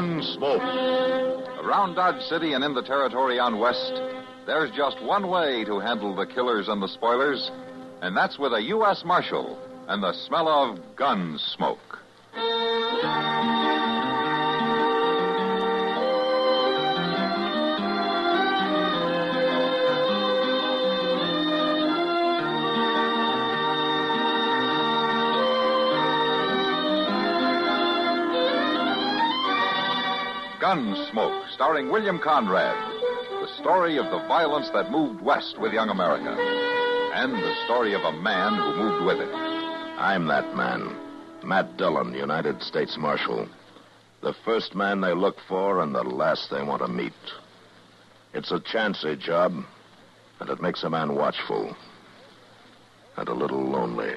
Gunsmoke. Around Dodge City and in the territory on West, there's just one way to handle the killers and the spoilers, and that's with a U.S. Marshal and the smell of Gunsmoke. Gunsmoke, starring William Conrad. The story of the violence that moved west with young America. And the story of a man who moved with it. I'm that man. Matt Dillon, United States Marshal. The first man they look for and the last they want to meet. It's a chancy job, and it makes a man watchful. And a little lonely.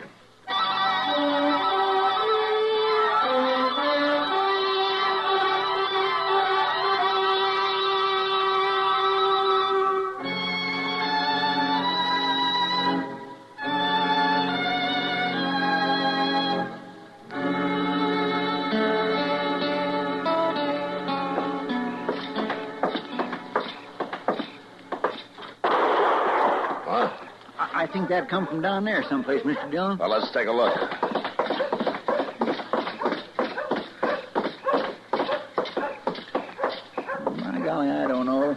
I think that come from down there someplace, Mr. Dillon. Well, let's take a look. My golly, I don't know.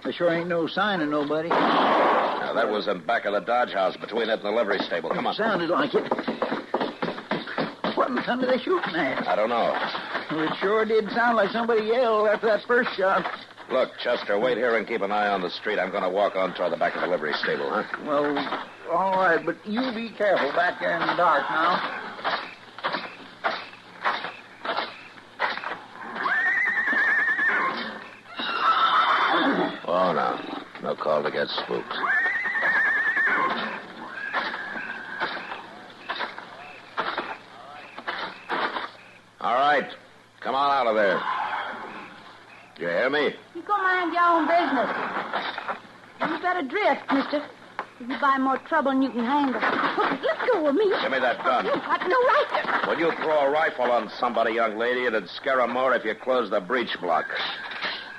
There sure ain't no sign of nobody. Now, that was in back of the Dodge house between it and the livery stable. Come on. Sounded like it. What in the thunder they shooting at? I don't know. Well, it sure did sound like somebody yelled after that first shot. Look, Chester, wait here and keep an eye on the street. I'm going to walk on toward the back of the livery stable, huh? Well, all right, but you be careful back there in the dark now. Oh, no. No call to get spooked. All right. Come on out of there. You hear me? You go mind your own business. You better drift, mister. You buy more trouble than you can handle. Let go of me. Give me that gun. I've got no right to... When you throw a rifle on somebody, young lady, it'd scare 'em more if you close the breech block.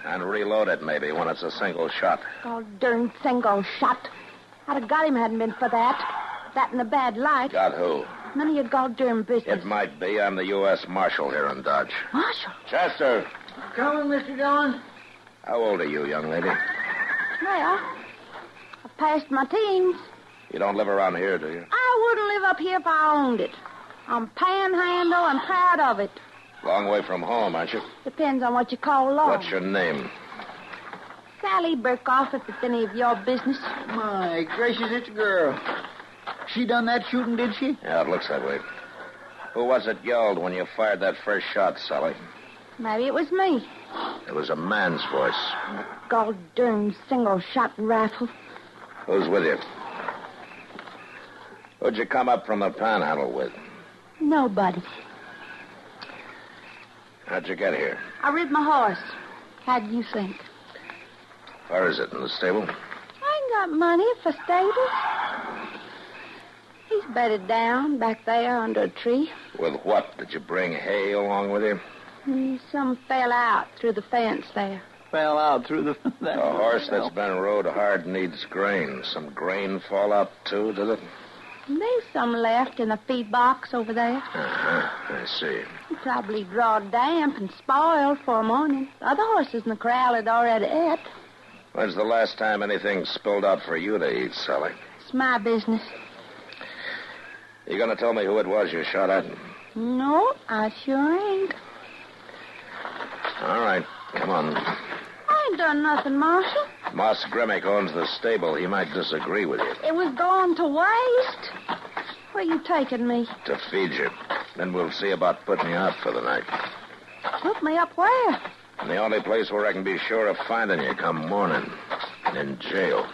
And reload it, maybe, when it's a single shot. Oh, darn single shot. I'd have got him hadn't been for that. That in a bad light. Got who? None of your goddamn business. It might be. I'm the U.S. Marshal here in Dodge. Marshal? Chester. Coming, Mr. Dillon. How old are you, young lady? Well, I passed my teens. You don't live around here, do you? I wouldn't live up here if I owned it. I'm panhandle and proud of it. Long way from home, aren't you? Depends on what you call long. What's your name? Sally Burkoff, if it's any of your business. My gracious, it's a girl. She done that shooting, did she? Yeah, it looks that way. Who was it yelled when you fired that first shot, Sally? Maybe it was me. It was a man's voice. Goddamn single-shot rifle. Who's with you? Who'd you come up from the panhandle with? Nobody. How'd you get here? I rid my horse. How do you think? Where is it, in the stable? I ain't got money for stables. He's bedded down back there under a tree. With what? Did you bring hay along with you? Some fell out through the fence there. Fell out through the... A horse that's been rode hard needs grain. Some grain fall out, too, did it? There's some left in the feed box over there. Uh-huh. I see. Probably drawed damp and spoiled for a morning. The other horses in the corral had already ate. When's the last time anything spilled out for you to eat, Sally? It's my business. You gonna tell me who it was you shot at? No, I sure ain't. All right, come on. I ain't done nothing, Marshal. Moss Grimmick owns the stable. He might disagree with you. It was going to waste. Where you taking me? To feed you. Then we'll see about putting you out for the night. Put me up where? And the only place where I can be sure of finding you come morning. In jail.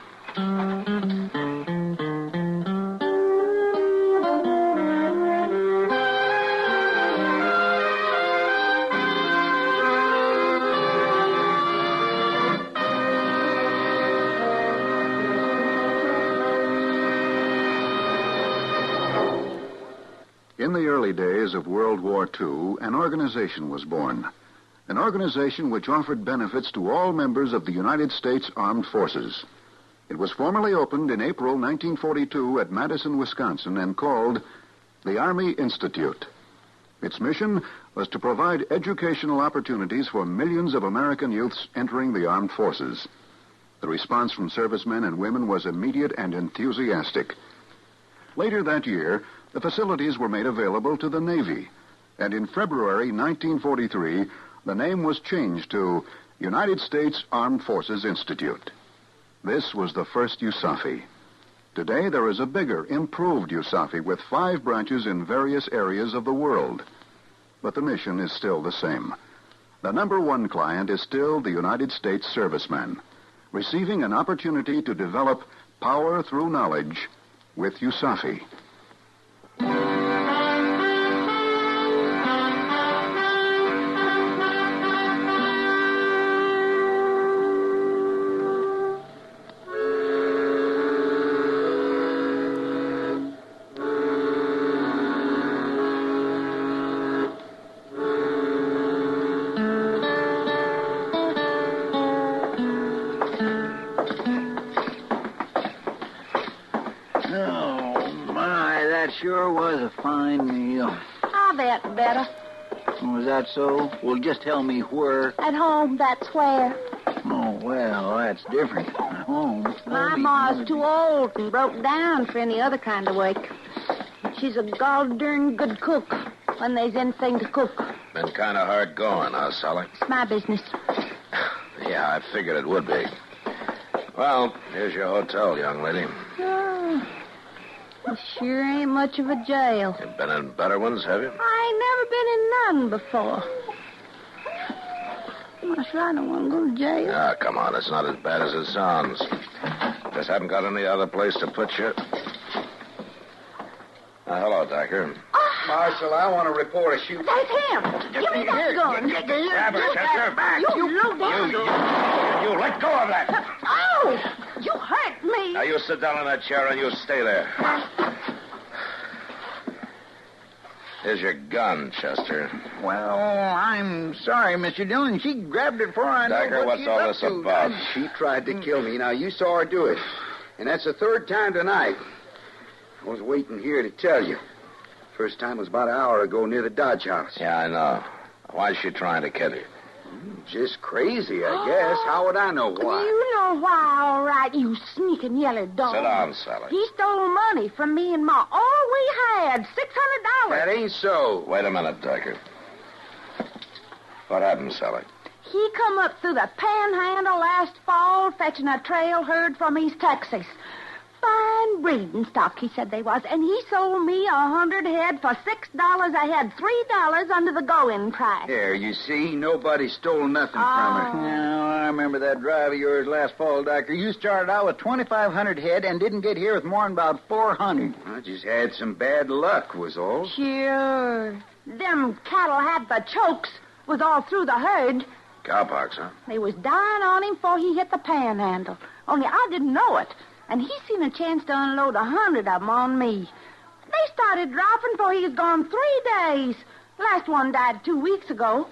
In the early days of World War II, an organization was born. an organization which offered benefits to all members of the United States Armed Forces. It was formally opened in April 1942 at Madison, Wisconsin, and called the Army Institute. Its mission was to provide educational opportunities for millions of American youths entering the armed forces. The response from servicemen and women was immediate and enthusiastic. Later that year, the facilities were made available to the Navy, and in February 1943, the name was changed to United States Armed Forces Institute. This was the first USAFI. Today, there is a bigger, improved USAFI with 5 branches in various areas of the world. But the mission is still the same. The number one client is still the United States serviceman, receiving an opportunity to develop power through knowledge with USAFI. Sure was a fine meal. I'll bet better. Was that so? Well, just tell me where. At home, that's where. Oh, well, that's different. At home. My ma's too old and broke down for any other kind of work. She's a gol-darn good cook when there's anything to cook. Been kind of hard going, huh, Sally? It's my business. Yeah, I figured it would be. Well, here's your hotel, young lady. Oh, it sure ain't much of a jail. You've been in better ones, have you? I ain't never been in none before. Marshal, I don't want to go to jail. Ah, come on. It's not as bad as it sounds. Just haven't got any other place to put you. Hello, Dyer. Marshal, I want to report a shoot. That's him. Give me that gun. Grab her, Chester. Back. You low down. You let go of that. Oh, you hurt me. Now, you sit down in that chair and you stay there. Here's your gun, Chester. Well, I'm sorry, Mr. Dillon. She grabbed it before I Dyer, know what what's she's all up this to. about? She tried to kill me. Now, you saw her do it. And that's the third time tonight. I was waiting here to tell you. First time was about an hour ago near the Dodge House. Yeah, I know. Why's she trying to kill you? Just crazy, I guess. How would I know why? You know why, all right, you sneaking yellow dog. Sit down, Sally. He stole money from me and Ma. All we had, $600. That ain't so. Wait a minute, Dyer. What happened, Sally? He come up through the panhandle last fall fetching a trail herd from East Texas. Fine breeding stock, he said they was, and he sold me 100 head for $6 a head, $3 under the going price. There, you see, nobody stole nothing from her. Now, I remember that drive of yours last fall, Doctor. You started out with 2,500 head and didn't get here with more than about 400. I just had some bad luck, was all. Sure. Them cattle had the chokes, was all through the herd. Cowpox, huh? They was dying on him before he hit the panhandle. Only I didn't know it. And he seen a chance to unload 100 of them on me. They started dropping before he was gone 3 days. Last one died 2 weeks ago.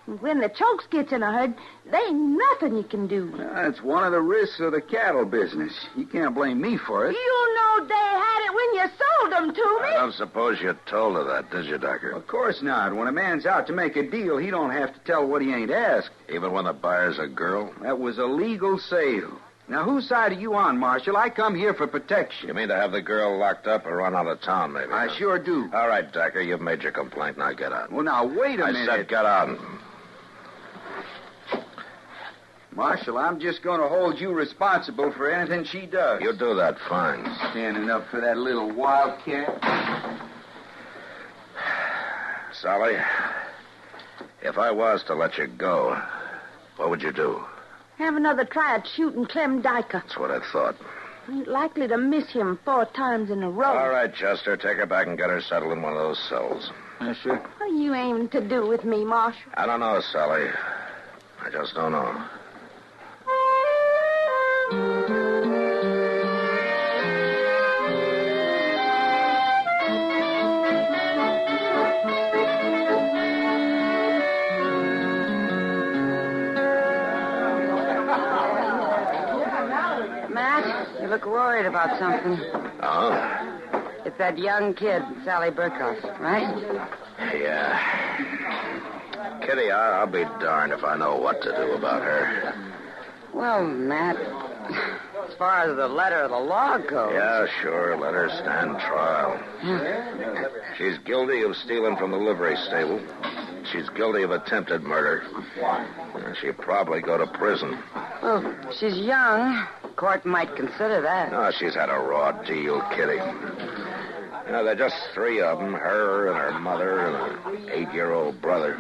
And when the chokes gets in a herd, there ain't nothing you can do. That's one of the risks of the cattle business. You can't blame me for it. You know they had it when you sold them to me. I don't suppose you told her that, did you, Dyer? Of course not. When a man's out to make a deal, he don't have to tell what he ain't asked. Even when the buyer's a girl? That was a legal sale. Now, whose side are you on, Marshal? I come here for protection. You mean to have the girl locked up or run out of town, maybe? I sure do. All right, Dyer, you've made your complaint. Now get out. Well, now, wait a I minute. said get out. Marshal, I'm just going to hold you responsible for anything she does. You do that fine. Standing up for that little wildcat. Sally, if I was to let you go, what would you do? Have another try at shooting Clem Dyker. That's what I thought. I ain't likely to miss him 4 times in a row. All right, Chester, take her back and get her settled in one of those cells. Yes, sir. What are you aiming to do with me, Marshal? I don't know, Sally. I just don't know. You look worried about something. Oh? It's that young kid, Sally Burkoff, right? Yeah. Kitty, I'll be darned if I know what to do about her. Well, Matt, as far as the letter of the law goes... Yeah, sure. Let her stand trial. She's guilty of stealing from the livery stable. She's guilty of attempted murder. She'll probably go to prison. Well, she's young. Court might consider that. No, she's had a raw deal, Kitty. You know, there are just three of them, her and her mother and an 8-year-old brother.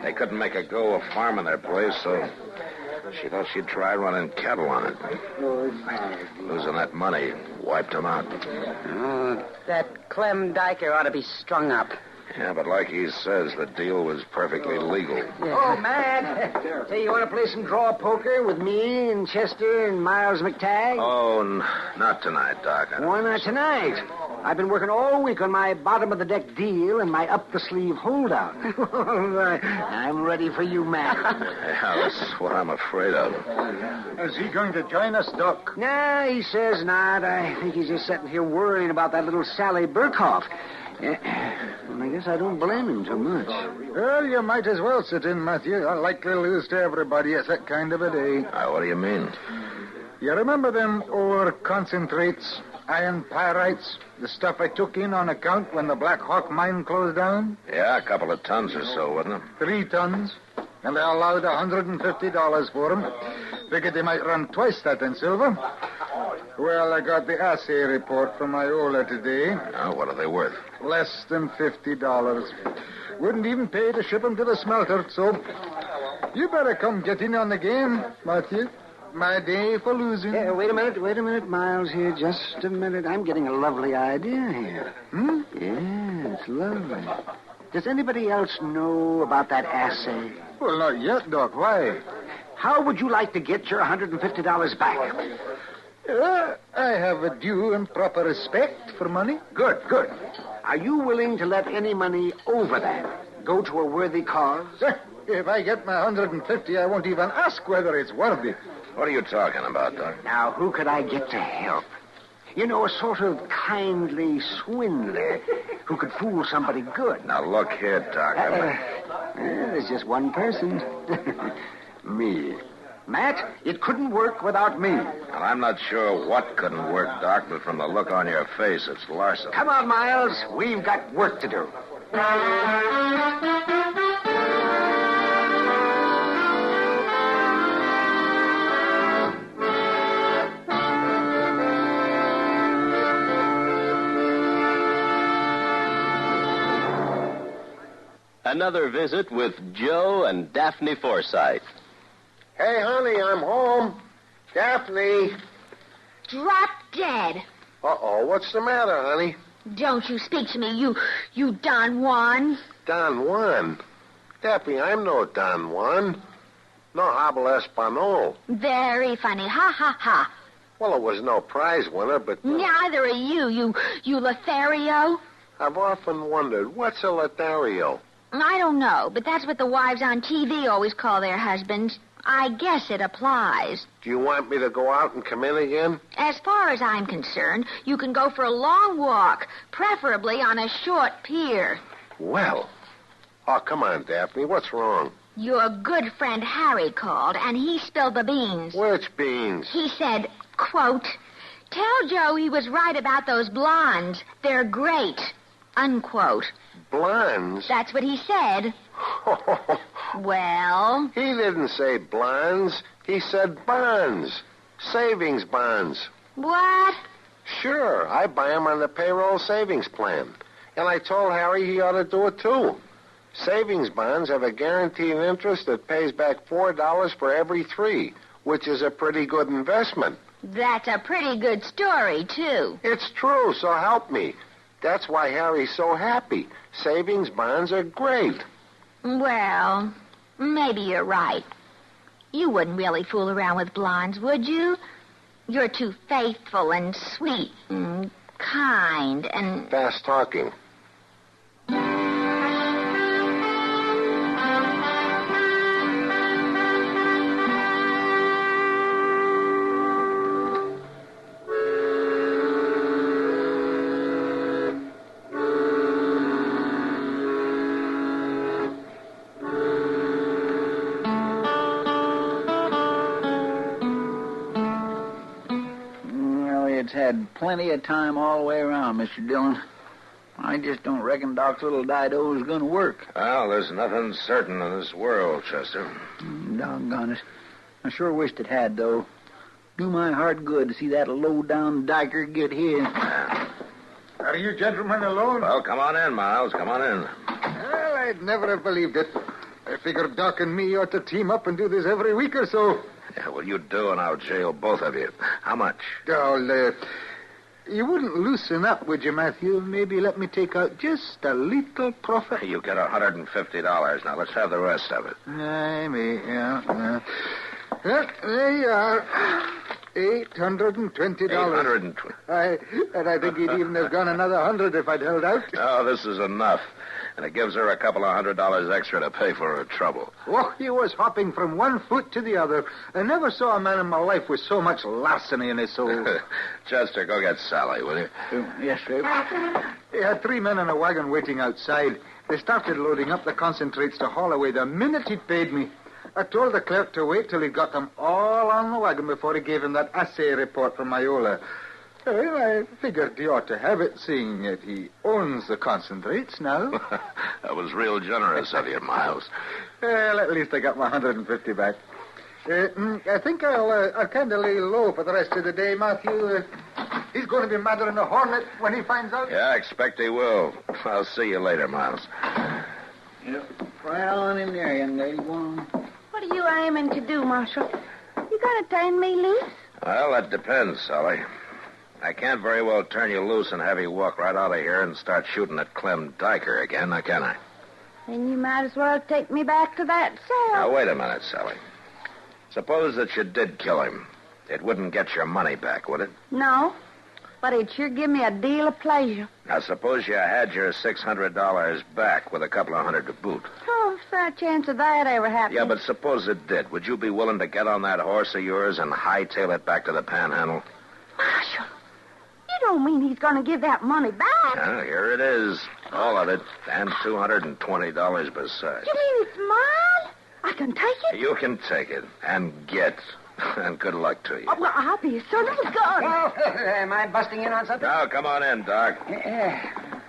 They couldn't make a go of farming their place, so she thought she'd try running cattle on it. Losing that money wiped them out. Oh, that Clem Dyer ought to be strung up. Yeah, but like he says, the deal was perfectly legal. Yeah. Oh, Matt. Say, you want to play some draw poker with me and Chester and Miles McTagg? Oh, not tonight, Doc. Why not tonight? I've been working all week on my bottom-of-the-deck deal and my up-the-sleeve holdout. I'm ready for you, Matt. Yeah, that's what I'm afraid of. Is he going to join us, Doc? Nah, he says not. I think he's just sitting here worrying about that little Sally Burkoff. Well, I guess I don't blame him too much. Well, you might as well sit in, Matthew. I'll likely lose to everybody. It's that kind of a day. What do you mean? You remember them ore concentrates, iron pyrites, the stuff I took in on account when the Black Hawk mine closed down? Yeah, a couple of tons or so, wasn't it? 3 tons. And they allowed $150 for them. Figured they might run twice that in silver. Well, I got the assay report from Iola today. Oh, what are they worth? Less than $50. Wouldn't even pay to ship them to the smelter, so you better come get in on the game, Matthew. My day for losing. Yeah, wait a minute, Miles, here. Just a minute. I'm getting a lovely idea here. Yeah, it's lovely. Does anybody else know about that assay? Well, not yet, Doc. Why? How would you like to get your $150 back? I have a due and proper respect for money. Good. Are you willing to let any money over that go to a worthy cause? If I get my $150, I won't even ask whether it's worthy. What are you talking about, Doc? Now, who could I get to help? You know, a sort of kindly swindler who could fool somebody good. Now, look here, Doc. There's just one person. Me. Matt, it couldn't work without me. Well, I'm not sure what couldn't work, Doc, but from the look on your face, it's larceny. Come on, Miles. We've got work to do. Another visit with Joe and Daphne Forsythe. Hey, honey, I'm home. Daphne. Drop dead. Uh-oh, what's the matter, honey? Don't you speak to me, you Don Juan. Don Juan? Daphne, I'm no Don Juan. No habla español. Very funny. Ha, ha, ha. Well, it was no prize winner, but... Neither are you Lothario. I've often wondered, what's a Lothario? I don't know, but that's what the wives on TV always call their husbands. I guess it applies. Do you want me to go out and come in again? As far as I'm concerned, you can go for a long walk, preferably on a short pier. Well. Oh, come on, Daphne. What's wrong? Your good friend Harry called, and he spilled the beans. Which beans? He said, quote, "Tell Joe he was right about those blondes. They're great," unquote. Blondes? That's what he said. Well? He didn't say blondes. He said bonds. Savings bonds. What? Sure. I buy 'em on the payroll savings plan. And I told Harry he ought to do it, too. Savings bonds have a guaranteed interest that pays back $4 for every 3, which is a pretty good investment. That's a pretty good story, too. It's true, so help me. That's why Harry's so happy. Savings bonds are great. Well, maybe you're right. You wouldn't really fool around with blondes, would you? You're too faithful and sweet and kind and... Fast talking. Doc's had plenty of time all the way around, Mr. Dillon. I just don't reckon Doc's little Dido is going to work. Well, there's nothing certain in this world, Chester. Doggone it. I sure wished it had, though. Do my heart good to see that low-down dyker get his. Are you gentlemen alone? Well, come on in, Miles. Come on in. Well, I'd never have believed it. I figured Doc and me ought to team up and do this every week or so. Yeah, well, you do, and I'll jail both of you. How much? Oh, you wouldn't loosen up, would you, Matthew? Maybe let me take out just a little profit. You get $150. Now, let's have the rest of it. Yeah. Well, there you are. $820. $820. And I think he'd even have gone another 100 if I'd held out. Oh, this is enough. And it gives her a couple of $100 extra to pay for her trouble. Oh, he was hopping from one foot to the other. I never saw a man in my life with so much larceny in his soul. Chester, go get Sally, will you? Yes, sir. He had 3 men in a wagon waiting outside. They started loading up the concentrates to haul away the minute he'd paid me. I told the clerk to wait till he'd got them all on the wagon before he gave him that assay report from Iola. Well, I figured he ought to have it, seeing that he owns the concentrates now. That was real generous of you, Miles. Well, at least I got my 150 back. I think I'll kind of lay low for the rest of the day, Matthew. He's going to be madder than a hornet when he finds out. Yeah, I expect he will. I'll see you later, Miles. Yep. Right on in there, young lady. What are you aiming to do, Marshal? You going to turn me loose? Well, that depends, Sally. I can't very well turn you loose and have you walk right out of here and start shooting at Clem Dyer again, now can I? Then you might as well take me back to that cell. Now, wait a minute, Sally. Suppose that you did kill him. It wouldn't get your money back, would it? No, but it'd sure give me a deal of pleasure. Now, suppose you had your $600 back with a couple of hundred to boot. Oh, is there a chance of that ever happening? Yeah, but suppose it did. Would you be willing to get on that horse of yours and hightail it back to the Panhandle? Marshal, you don't mean he's going to give that money back? Well, here it is. All of it. And $220 besides. You mean it's mine? I can take it? You can take it. And get. And good luck to you. Oh, well, I'll be a son of a gun. Oh, am I busting in on something? Now, come on in, Doc.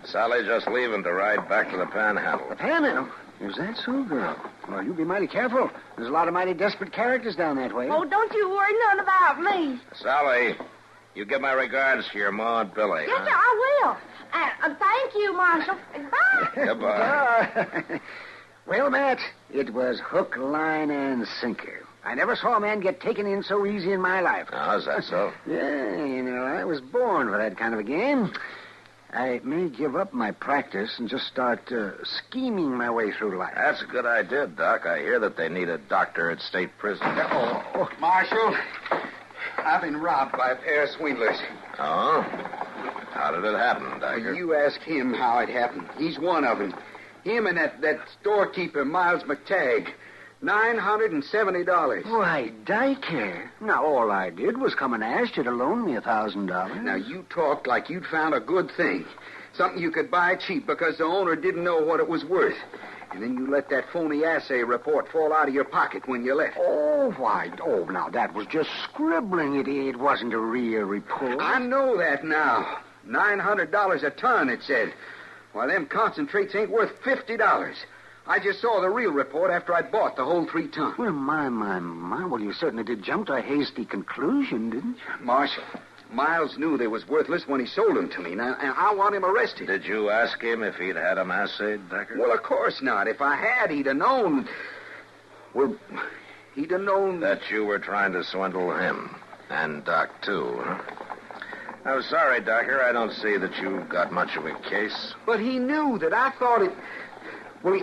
Sally's just leaving to ride back to the Panhandle. The Panhandle? Is that so, girl? Well, you be mighty careful. There's a lot of mighty desperate characters down that way. Oh, don't you worry none about me. Sally, you give my regards to your ma and Billy. Yes, sir, I will. Thank you, Marshal. Bye. Goodbye. Well, Matt, it was hook, line, and sinker. I never saw a man get taken in so easy in my life. Oh, is that so? Yeah, you know, I was born for that kind of a game. I may give up my practice and just start scheming my way through life. That's a good idea, Doc. I hear that they need a doctor at state prison. Marshal, I've been robbed by a pair of swindlers. Oh? How did it happen, Dyer? You ask him how it happened. He's one of them. Him and that storekeeper, Miles McTagg. $970. Why, Dyer. Now, all I did was come and ask you to loan me $1,000. Now, you talked like you'd found a good thing. Something you could buy cheap because the owner didn't know what it was worth. And then you let that phony assay report fall out of your pocket when you left. Oh, why? Oh, now, that was just scribbling. It wasn't a real report. I know that now. $900 a ton, it said. Why, them concentrates ain't worth $50. I just saw the real report after I'd bought the whole 3 tons. Well, my. Well, you certainly did jump to a hasty conclusion, didn't you? Marshal, Miles knew they was worthless when he sold them to me. Now, I want him arrested. Did you ask him if he'd had them assayed, Dyer? Well, of course not. If I had, he'd have known. Well, he'd have known... That you were trying to swindle him. And Doc, too, huh? I'm sorry, Dyer. I don't see that you've got much of a case. But he knew that I thought it... Well,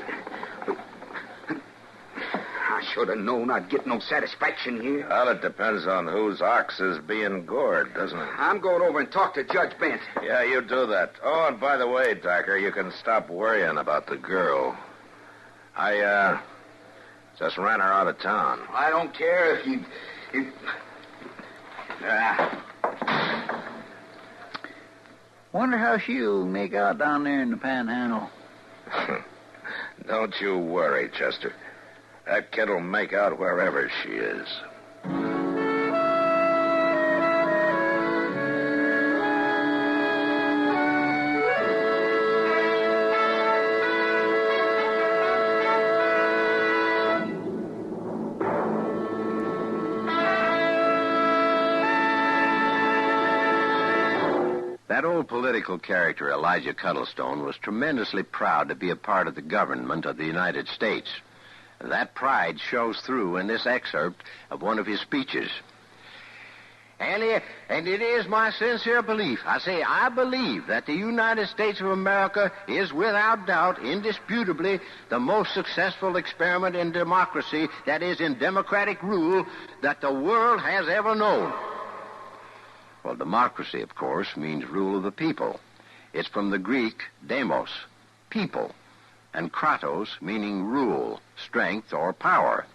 I should have known I'd get no satisfaction here. Well, it depends on whose ox is being gored, doesn't it? I'm going over and talk to Judge Bent. Yeah, you do that. Oh, and by the way, Dyer, you can stop worrying about the girl. I, just ran her out of town. I don't care if you... Wonder how she'll make out down there in the Panhandle. Don't you worry, Chester. That kid'll make out wherever she is. That old political character, Elijah Cuddlestone, was tremendously proud to be a part of the government of the United States. That pride shows through in this excerpt of one of his speeches. And it is my sincere belief, I believe that the United States of America is without doubt, indisputably, the most successful experiment in democracy, that is, in democratic rule, that the world has ever known. Well, democracy, of course, means rule of the people. It's from the Greek demos, people, and kratos, meaning rule, strength, or power.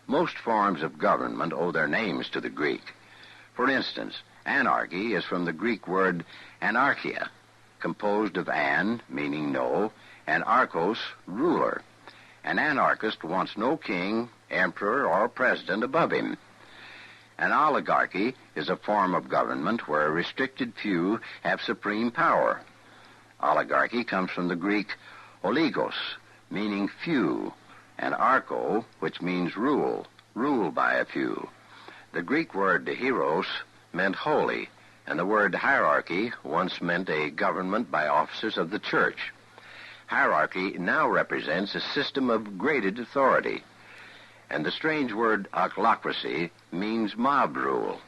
Most forms of government owe their names to the Greek. For instance, anarchy is from the Greek word anarchia, composed of an, meaning no, and archos, ruler. An anarchist wants no king, emperor, or president above him. An oligarchy is a form of government where a restricted few have supreme power. Oligarchy comes from the Greek oligos, meaning few, and archo, which means rule by a few. The Greek word hieros meant holy, and the word hierarchy once meant a government by officers of the church. Hierarchy now represents a system of graded authority, and the strange word ochlocracy means mob rule.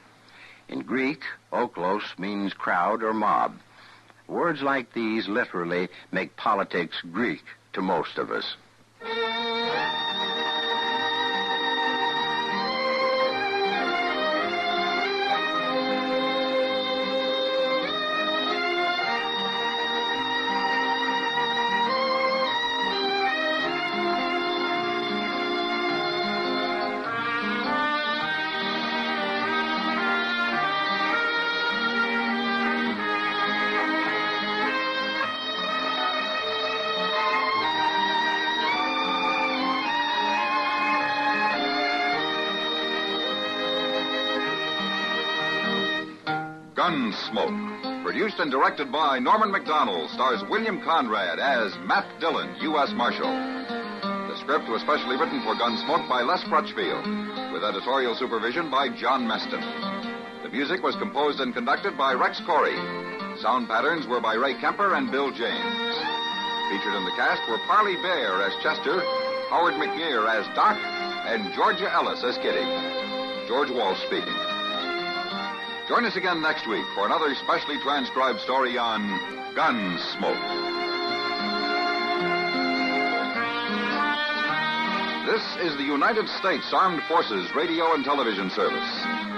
In Greek, oklos means crowd or mob. Words like these literally make politics Greek to most of us. Gunsmoke, produced and directed by Norman Macdonald, stars William Conrad as Matt Dillon, U.S. Marshal. The script was specially written for Gunsmoke by Les Crutchfield, with editorial supervision by John Meston. The music was composed and conducted by Rex Corey. Sound patterns were by Ray Kemper and Bill James. Featured in the cast were Parley Bear as Chester, Howard McNear as Doc, and Georgia Ellis as Kitty. George Walsh speaking. Join us again next week for another specially transcribed story on Gunsmoke. This is the United States Armed Forces Radio and Television Service.